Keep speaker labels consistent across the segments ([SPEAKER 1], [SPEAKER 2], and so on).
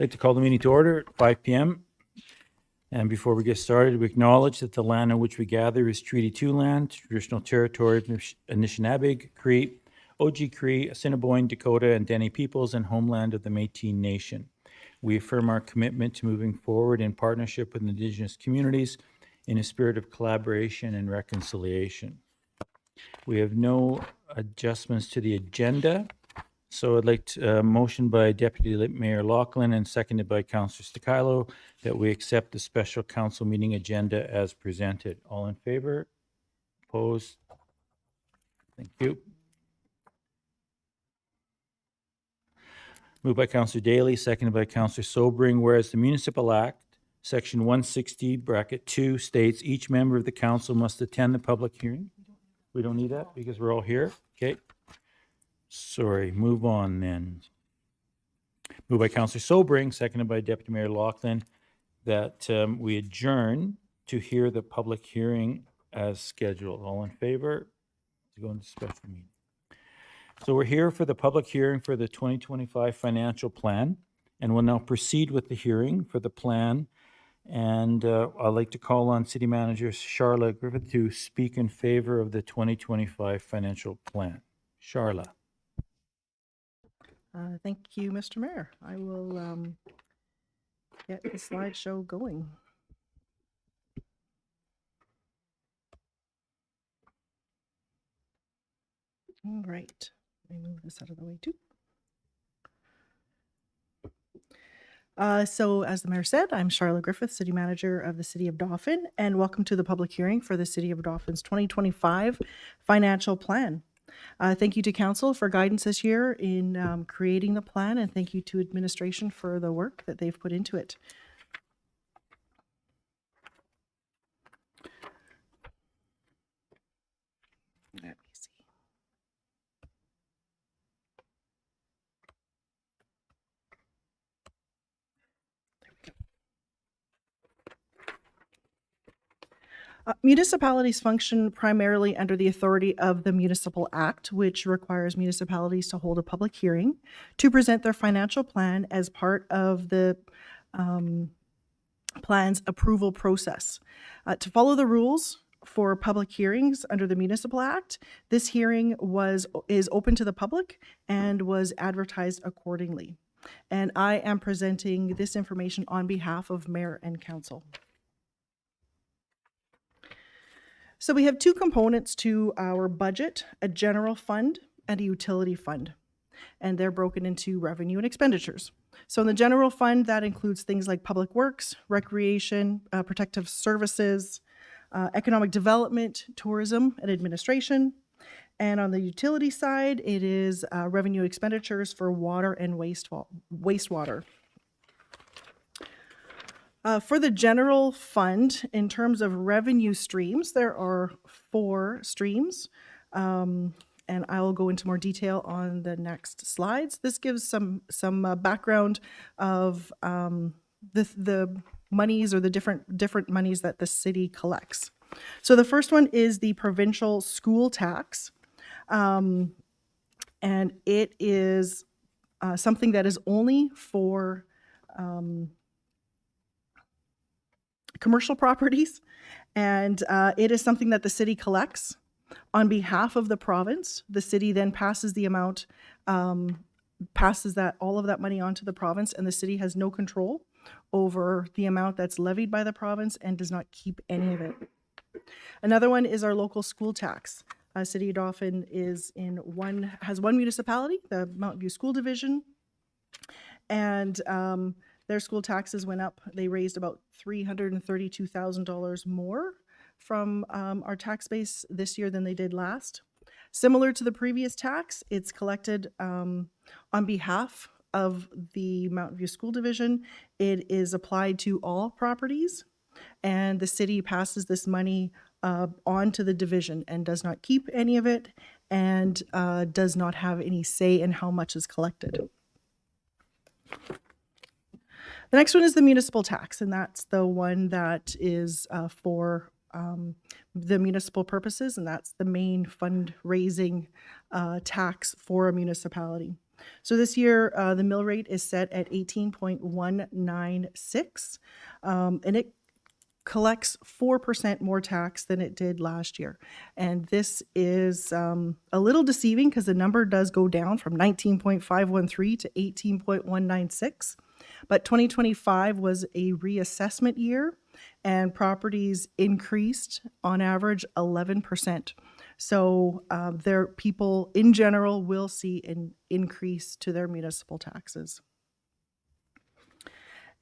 [SPEAKER 1] I'd like to call the meeting to order at 5 p.m. And before we get started, we acknowledge that the land on which we gather is Treaty 2 land, traditional territory of Anishinaabe, Cree, Oji Cree, Assiniboine, Dakota, and Dene peoples, and homeland of the Métis Nation. We affirm our commitment to moving forward in partnership with Indigenous communities in a spirit of collaboration and reconciliation. We have no adjustments to the agenda. So I'd like to motion by Deputy Mayor Laughlin and seconded by Councillor Sticilo that we accept the special council meeting agenda as presented. All in favor? Opposed? Thank you. Moved by Councillor Daly, seconded by Councillor Sobering, whereas the Municipal Act, Section 160, bracket 2, states each member of the council must attend the public hearing. We don't need that because we're all here. Okay. Sorry, move on then. Moved by Councillor Sobering, seconded by Deputy Mayor Laughlin, that we adjourn to hear the public hearing as scheduled. All in favor? To go into special meeting. So we're here for the public hearing for the 2025 financial plan, and we'll now proceed with the hearing for the plan. And I'd like to call on City Manager Charla Griffith to speak in favor of the 2025 financial plan. Charla.
[SPEAKER 2] Thank you, Mr. Mayor. I will get the slideshow going. All right, let me move this out of the way too. So as the mayor said, I'm Charlotte Griffith, City Manager of the City of Dauphin, and welcome to the public hearing for the City of Dauphin's 2025 financial plan. Thank you to Council for guidance this year in creating the plan, and thank you to administration for the work that they've put into it. Let me see. There we go. Municipalities function primarily under the authority of the Municipal Act, which requires municipalities to hold a public hearing to present their financial plan as part of the plan's approval process. To follow the rules for public hearings under the Municipal Act, this hearing is open to the public and was advertised accordingly. And I am presenting this information on behalf of Mayor and Council. So we have two components to our budget, a general fund and a utility fund, and they're broken into revenue and expenditures. So in the general fund, that includes things like public works, recreation, protective services, economic development, tourism, and administration. And on the utility side, it is revenue expenditures for water and wastewater. For the general fund, in terms of revenue streams, there are 4 streams, and I'll go into more detail on the next slides. This gives some background of the monies or the different monies that the city collects. So the first one is the provincial school tax, and it is something that is only for commercial properties, and it is something that the city collects on behalf of the province. The city then passes the amount, passes all of that money on to the province, and the city has no control over the amount that's levied by the province and does not keep any of it. Another one is our local school tax. City of Dauphin has one municipality, the Mountain View School Division, and their school taxes went up. They raised about $332,000 more from our tax base this year than they did last. Similar to the previous tax, it's collected on behalf of the Mountain View School Division. It is applied to all properties, and the city passes this money on to the division and does not keep any of it and does not have any say in how much is collected. The next one is the municipal tax, and that's the one that is for the municipal purposes, and that's the main fundraising tax for a municipality. So this year, the mill rate is set at 18.196, and it collects 4% more tax than it did last year. And this is a little deceiving because the number does go down from 19.513 to 18.196. But 2025 was a reassessment year, and properties increased on average 11%. So people in general will see an increase to their municipal taxes.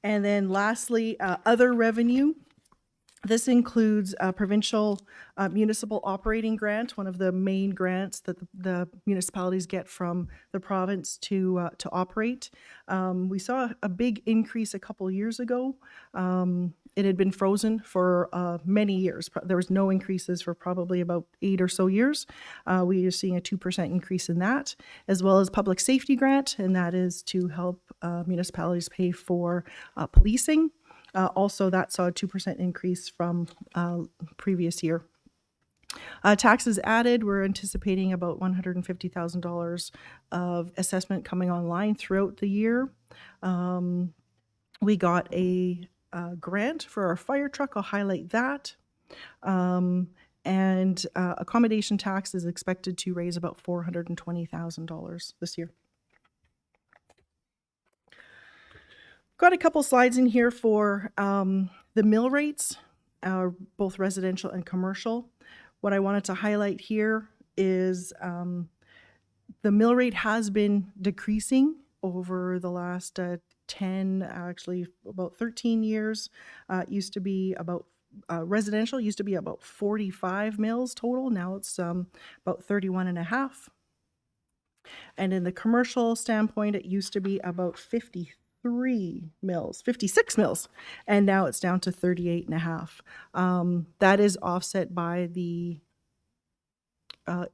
[SPEAKER 2] And then lastly, other revenue. This includes a provincial municipal operating grant, one of the main grants that the municipalities get from the province to operate. We saw a big increase a couple years ago. It had been frozen for many years. There was no increases for probably about 8 or so years. We are seeing a 2% increase in that, as well as public safety grant, and that is to help municipalities pay for policing. Also, that saw a 2% increase from previous year. Taxes added, we're anticipating about $150,000 of assessment coming online throughout the year. We got a grant for our fire truck. I'll highlight that. And accommodation tax is expected to raise about $420,000 this year. Got a couple slides in here for the mill rates, both residential and commercial. What I wanted to highlight here is the mill rate has been decreasing over the last 10, actually about 13 years. It used to be about residential used to be about 45 mills total. Now it's about 31 and a half. And in the commercial standpoint, it used to be about 56 mills, and now it's down to 38 and a half. That is offset by the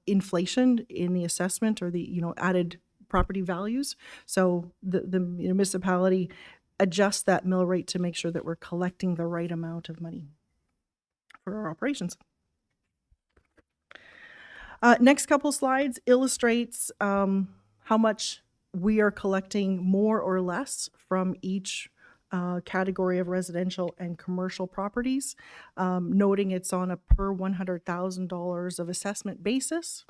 [SPEAKER 2] inflation in the assessment or the added property values. So the municipality adjusts that mill rate to make sure that we're collecting the right amount of money for our operations. Next couple slides illustrates how much we are collecting more or less from each category of residential and commercial properties, noting it's on a per $100,000 of assessment basis.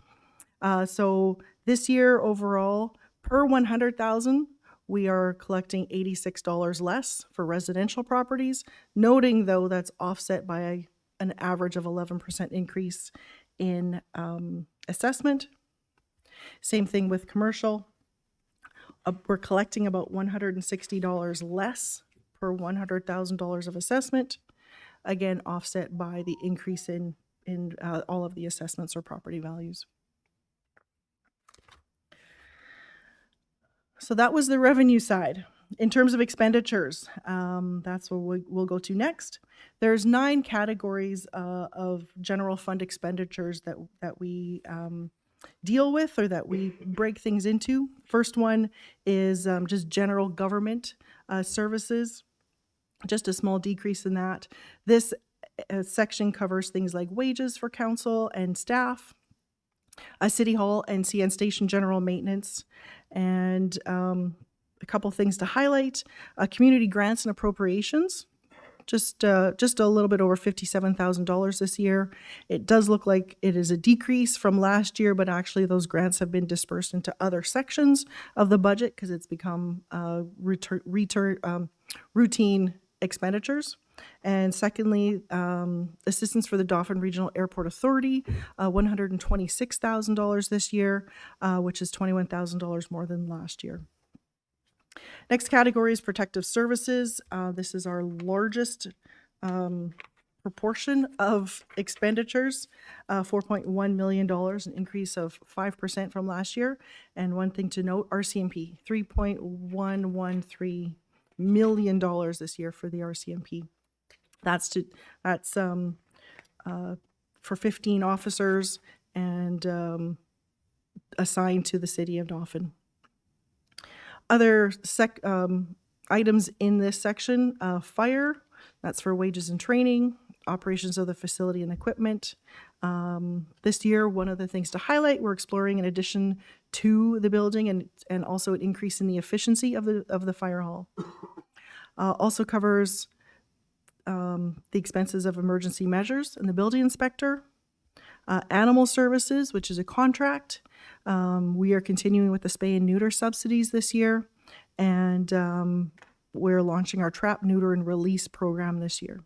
[SPEAKER 2] So this year overall, per $100,000, we are collecting $86 less for residential properties, noting though that's offset by an average of 11% increase in assessment. Same thing with commercial. We're collecting about $160 less per $100,000 of assessment, again offset by the increase in all of the assessments or property values. So that was the revenue side. In terms of expenditures, that's what we'll go to next. There's 9 categories of general fund expenditures that we deal with or that we break things into. First one is just general government services, just a small decrease in that. This section covers things like wages for council and staff, City Hall and CN Station general maintenance, and a couple things to highlight. Community grants and appropriations, just a little bit over $57,000 this year. It does look like it is a decrease from last year, but actually those grants have been dispersed into other sections of the budget because it's become routine expenditures. And secondly, assistance for the Dauphin Regional Airport Authority, $126,000 this year, which is $21,000 more than last year. Next category is protective services. This is our largest proportion of expenditures, $4.1 million, an increase of 5% from last year. And one thing to note, RCMP, $3.113 million this year for the RCMP. That's for 15 officers and assigned to the city of Dauphin. Other items in this section, fire, that's for wages and training, operations of the facility and equipment, This year, one of the things to highlight, we're exploring an addition to the building and also an increase in the efficiency of the fire hall. Also covers the expenses of emergency measures and the building inspector. Animal services, which is a contract. We are continuing with the spay and neuter subsidies this year, and we're launching our trap, neuter, and release program this year.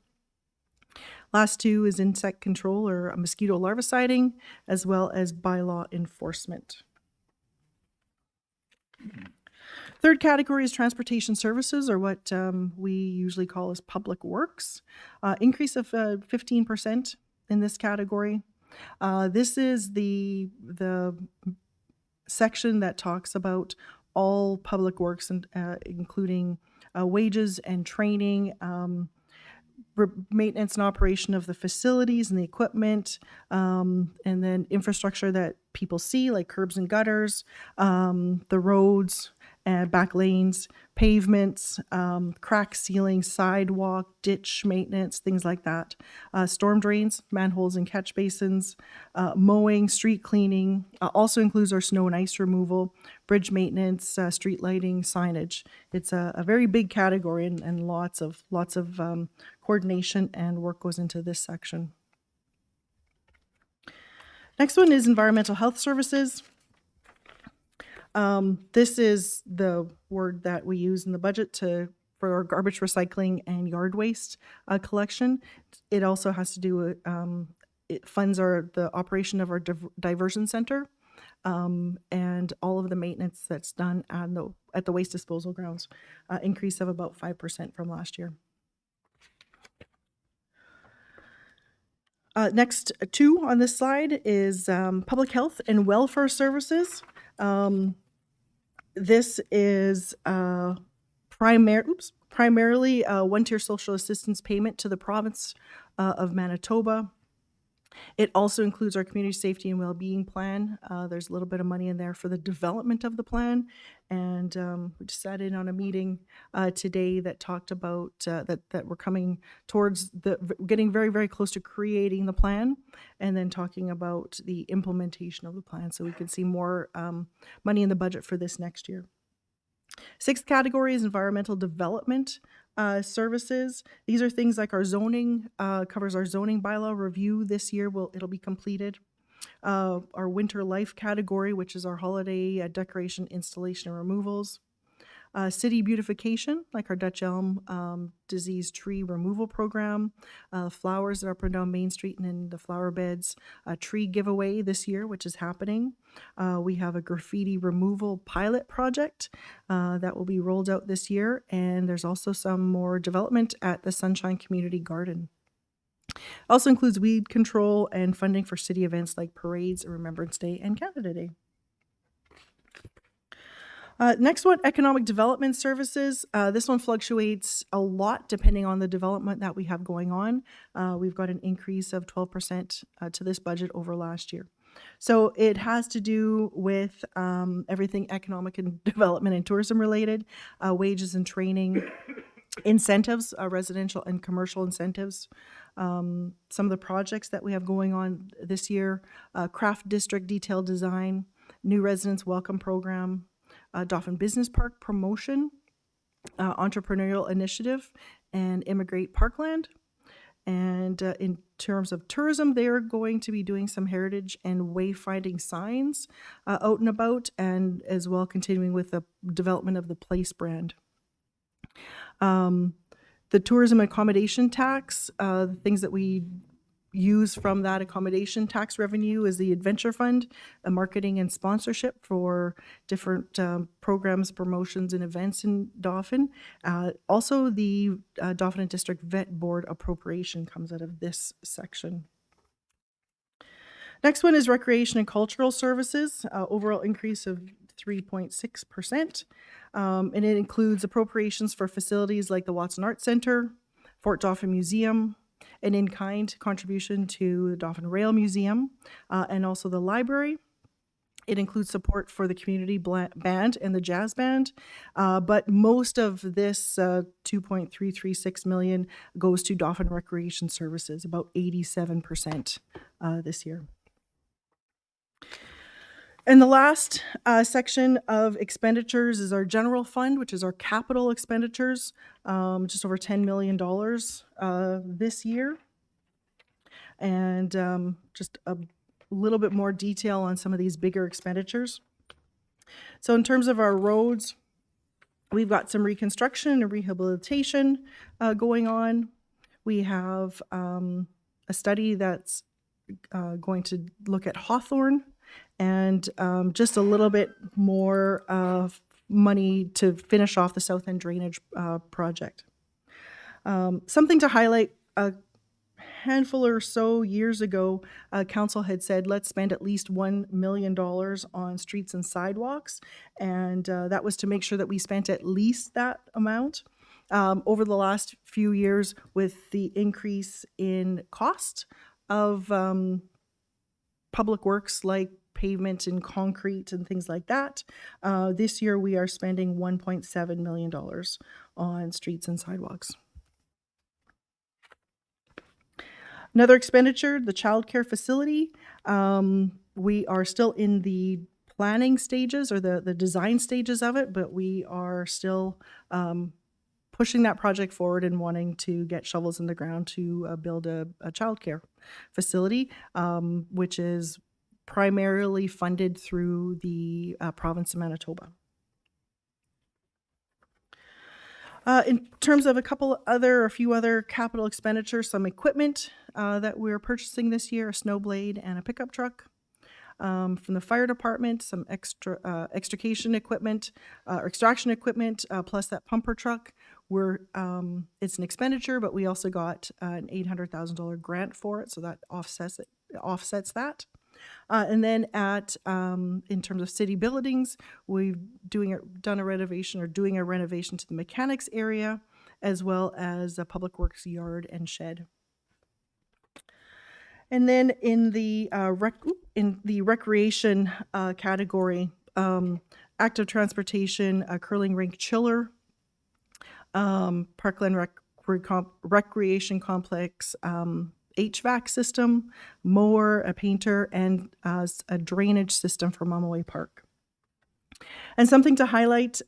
[SPEAKER 2] Last two is insect control or mosquito larviciding, as well as bylaw enforcement. Third category is transportation services, or what we usually call as public works. Increase of 15% in this category. This is the section that talks about all public works, and including wages and training, maintenance and operation of the facilities and the equipment, and then infrastructure that people see, like curbs and gutters, the roads, back lanes, pavements, crack ceiling, sidewalk, ditch maintenance, things like that. Storm drains, manholes and catch basins, mowing, street cleaning, also includes our snow and ice removal, bridge maintenance, street lighting, signage. It's a very big category, and lots of coordination and work goes into this section. Next one is environmental health services. This is the word that we use in the budget for our garbage recycling and yard waste collection. It also has to do with, it funds the operation of our diversion center, and all of the maintenance that's done at the waste disposal grounds, increase of about 5% from last year. Next two on this slide is public health and welfare services. This is primarily a one-tier social assistance payment to the province of Manitoba. It also includes our community safety and well-being plan. There's a little bit of money in there for the development of the plan, and we just sat in on a meeting today that talked about that we're coming towards getting very, very close to creating the plan, and then talking about the implementation of the plan, so we can see more money in the budget for this next year. Sixth category is environmental development services. These are things like our zoning, covers our zoning bylaw review this year. It'll be completed. Our winter life category, which is our holiday decoration, installation, and removals. City beautification, like our Dutch elm disease tree removal program, flowers that are up and down Main Street and in the flower beds, a tree giveaway this year, which is happening. We have a graffiti removal pilot project that will be rolled out this year, and there's also some more development at the Sunshine Community Garden. Also includes weed control and funding for city events like parades, Remembrance Day, and Canada Day. Next one, economic development services. This one fluctuates a lot depending on the development that we have going on. We've got an increase of 12% to this budget over last year. So it has to do with everything economic and development and tourism related, wages and training, incentives, residential and commercial incentives. Some of the projects that we have going on this year, craft district detail design, new residents welcome program, Dauphin Business Park promotion, entrepreneurial initiative, and Immigrate Parkland. And in terms of tourism, they are going to be doing some heritage and wayfinding signs out and about, and as well continuing with the development of the Place brand. The tourism accommodation tax, things that we use from that accommodation tax revenue is the Adventure Fund, a marketing and sponsorship for different programs, promotions, and events in Dauphin. Also, the Dauphin and District Vet Board appropriation comes out of this section. Next one is recreation and cultural services, overall increase of 3.6%. And it includes appropriations for facilities like the Watson Arts Center, Fort Dauphin Museum, an in-kind contribution to the Dauphin Rail Museum, and also the library. It includes support for the community band and the jazz band, but most of this $2.336 million goes to Dauphin Recreation Services, about 87% this year. And the last section of expenditures is our general fund, which is our capital expenditures, just over $10 million this year. And just a little bit more detail on some of these bigger expenditures. So in terms of our roads, we've got some reconstruction and rehabilitation going on. We have a study that's going to look at Hawthorne, and just a little bit more money to finish off the South End drainage project. Something to highlight, a handful or so years ago, council had said, let's spend at least $1 million on streets and sidewalks, and that was to make sure that we spent at least that amount. Over the last few years, with the increase in cost of public works like pavement and concrete and things like that, this year we are spending $1.7 million on streets and sidewalks. Another expenditure, the childcare facility. We are still in the planning stages or the design stages of it, but we are still pushing that project forward and wanting to get shovels in the ground to build a childcare facility, which is primarily funded through the province of Manitoba. In terms of a few other capital expenditures, some equipment that we're purchasing this year, a snow blade and a pickup truck. From the fire department, some extraction equipment, plus that pumper truck. It's an expenditure, but we also got an $800,000 grant for it, so that offsets that. And then in terms of city buildings, we've doing a renovation to the mechanics area, as well as a public works yard and shed. And then in the recreation category, active transportation, a curling rink chiller, Parkland Recreation Complex, HVAC system, mower, a painter, and a drainage system for Momaway Park. And something to highlight,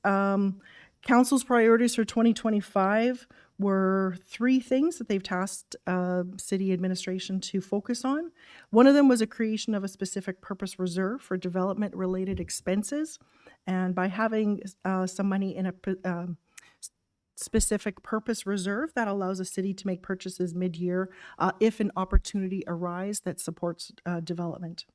[SPEAKER 2] council's priorities for 2025 were 3 things that they've tasked city administration to focus on. One of them was a creation of a specific purpose reserve for development-related expenses. And by having some money in a specific purpose reserve, that allows the city to make purchases mid-year if an opportunity arises that supports development.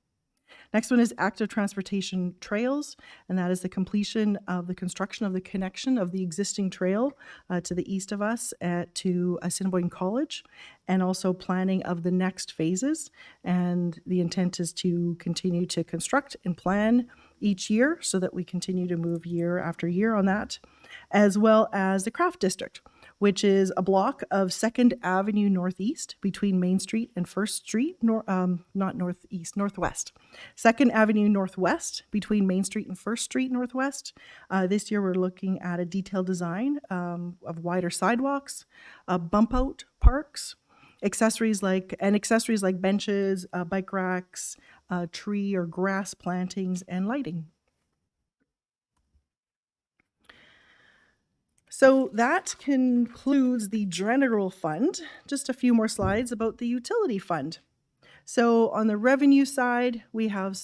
[SPEAKER 2] Next one is active transportation trails, and that is the completion of the construction of the connection of the existing trail to the east of us to Assiniboine College, and also planning of the next phases. And the intent is to continue to construct and plan each year so that we continue to move year after year on that, as well as the Craft District, which is a block of 2nd Avenue Northeast between Main Street and 1st Street, Northwest. 2nd Avenue Northwest between Main Street and 1st Street Northwest. This year we're looking at a detailed design of wider sidewalks, bump out parks, accessories like benches, bike racks, tree or grass plantings, and lighting. So that concludes the general fund. Just a few more slides about the utility fund. So on the revenue side, we have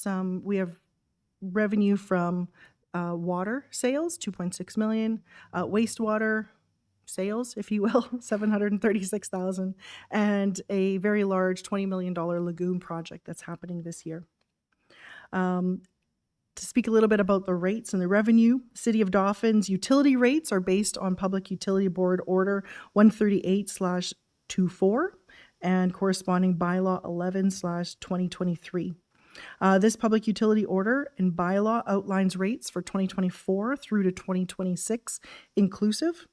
[SPEAKER 2] revenue from water sales, 2.6 million, wastewater sales, if you will, 736,000, and a very large $20 million lagoon project that's happening this year. To speak a little bit about the rates and the revenue, City of Dauphin's utility rates are based on Public Utility Board Order 138/24 and corresponding bylaw 11/2023. This public utility order and bylaw outlines rates for 2024 through to 2026 inclusive.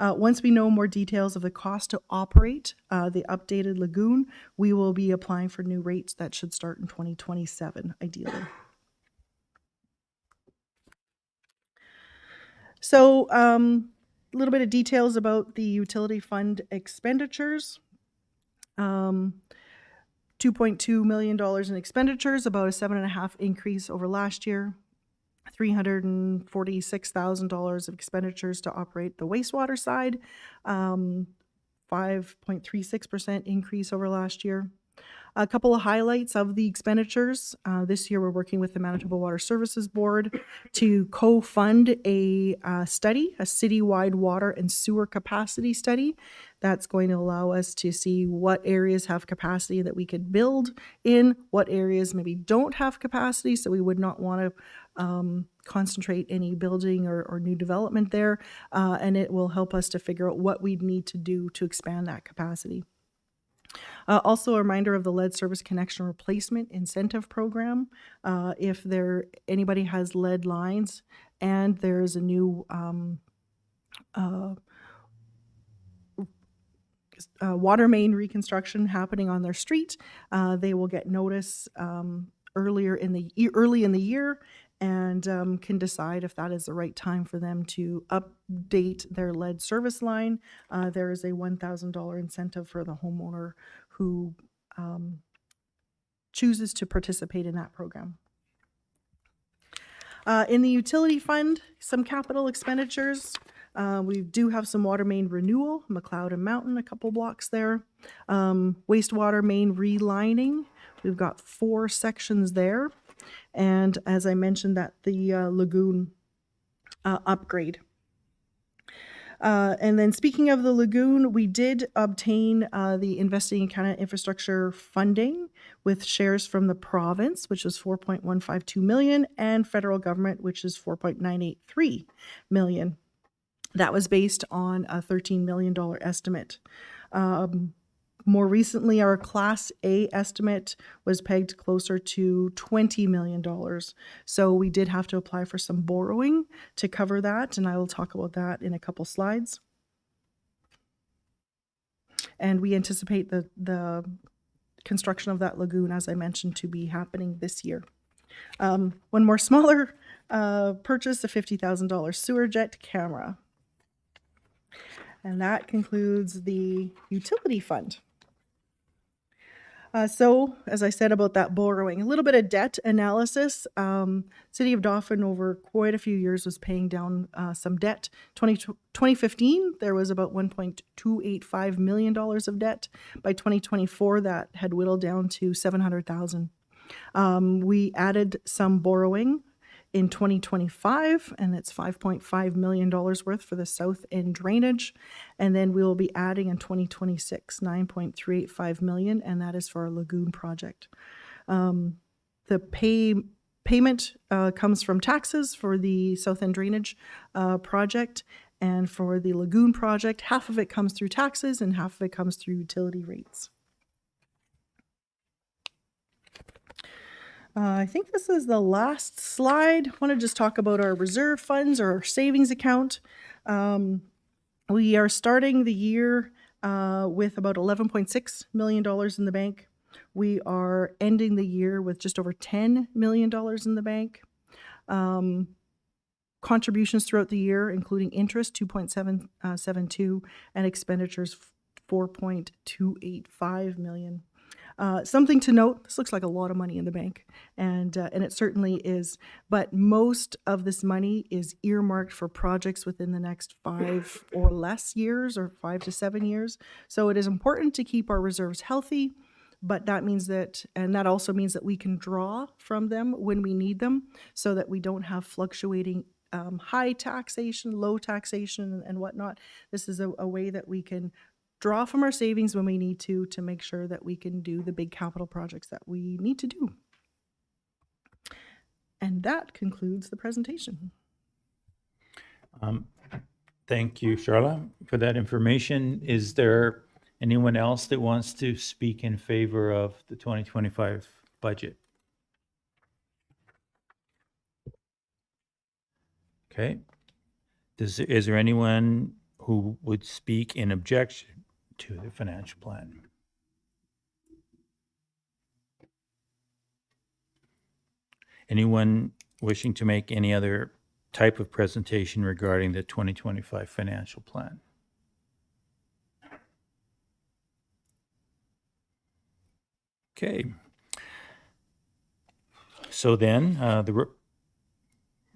[SPEAKER 2] Once we know more details of the cost to operate the updated lagoon, we will be applying for new rates that should start in 2027, ideally. So a little bit of details about the utility fund expenditures. $2.2 million in expenditures, about a 7.5% increase over last year. $346,000 of expenditures to operate the wastewater side, 5.36% increase over last year. A couple of highlights of the expenditures. This year, we're working with the Manitoba Water Services Board to co-fund a study, a citywide water and sewer capacity study. That's going to allow us to see what areas have capacity that we could build in, what areas maybe don't have capacity, so we would not want to concentrate any building or new development there, and it will help us to figure out what we'd need to do to expand that capacity. Also, a reminder of the lead service connection replacement incentive program. If anybody has lead lines and there's a new water main reconstruction happening on their street, they will get notice early in the year and can decide if that is the right time for them to update their lead service line. There is a $1,000 incentive for the homeowner who chooses to participate in that program. In the utility fund, some capital expenditures. We do have some water main renewal, McLeod and Mountain, a couple blocks there. Wastewater main relining. We've got 4 sections there. And as I mentioned, that the lagoon upgrade. And then speaking of the lagoon, we did obtain the Investing in Canada Infrastructure funding with shares from the province, which was $4.152 million, and federal government, which is $4.983 million. That was based on a $13 million estimate. More recently, our Class A estimate was pegged closer to $20 million. So we did have to apply for some borrowing to cover that, and I will talk about that in a couple slides. And we anticipate the construction of that lagoon, as I mentioned, to be happening this year. One more smaller purchase, a $50,000 sewer jet camera. And that concludes the utility fund. So, as I said about that borrowing, a little bit of debt analysis. City of Dauphin over quite a few years was paying down some debt. 2015, there was about $1.285 million of debt. By 2024, that had whittled down to $700,000. We added some borrowing in 2025, and it's $5.5 million worth for the south end drainage. And then we will be adding in 2026, $9.385 million, and that is for our lagoon project. The payment comes from taxes for the south end drainage project, and for the lagoon project, half of it comes through taxes and half of it comes through utility rates. I think this is the last slide. I want to just talk about our reserve funds or our savings account. We are starting the year with about $11.6 million in the bank. We are ending the year with just over $10 million in the bank. Contributions throughout the year, including interest, 2.772, and expenditures, 4.285 million. Something to note, this looks like a lot of money in the bank, and it certainly is, but most of this money is earmarked for projects within the next 5 or less years, or 5 to 7 years. So it is important to keep our reserves healthy, but that means that, and that also means that we can draw from them when we need them, so that we don't have fluctuating high taxation, low taxation, and whatnot. This is a way that we can draw from our savings when we need to make sure that we can do the big capital projects that we need to do. And that concludes the presentation.
[SPEAKER 1] Thank you, Charla, for that information. Is there anyone else that wants to speak in favor of the 2025 budget? Okay. Is there anyone who would speak in objection to the financial plan? Anyone wishing to make any other type of presentation regarding the 2025 financial plan? Okay. So then, the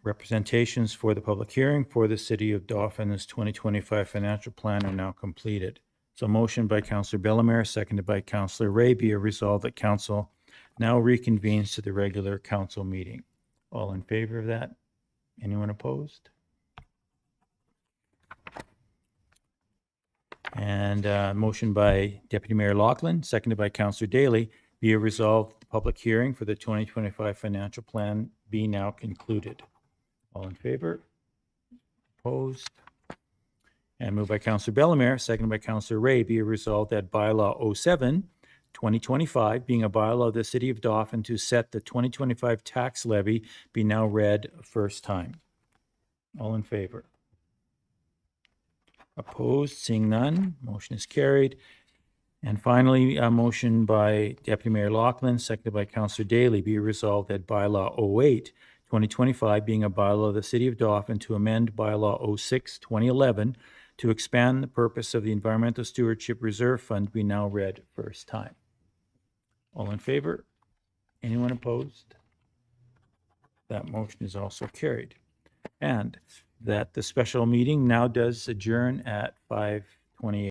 [SPEAKER 1] representations for the public hearing for the City of Dauphin's 2025 financial plan are now completed. So motion by Councillor Bellemare, seconded by Councillor Ray, be it resolved that council now reconvenes to the regular council meeting. All in favor of that? Anyone opposed? And motion by Deputy Mayor Lachlan, seconded by Councillor Daly, be it resolved the public hearing for the 2025 financial plan be now concluded. All in favor? Opposed? And moved by Councillor Bellemare, seconded by Councillor Ray, be it resolved that bylaw 07, 2025, being a bylaw of the City of Dauphin to set the 2025 tax levy, be now read first time. All in favor? Opposed? Seeing none, motion is carried. And finally, a motion by Deputy Mayor Lachlan, seconded by Councillor Daly, be resolved that bylaw 08, 2025, being a bylaw of the City of Dauphin to amend bylaw 06, 2011, to expand the purpose of the Environmental Stewardship Reserve Fund, be now read first time. All in favor? Anyone opposed? That motion is also carried. And that the special meeting now does adjourn at 5:28.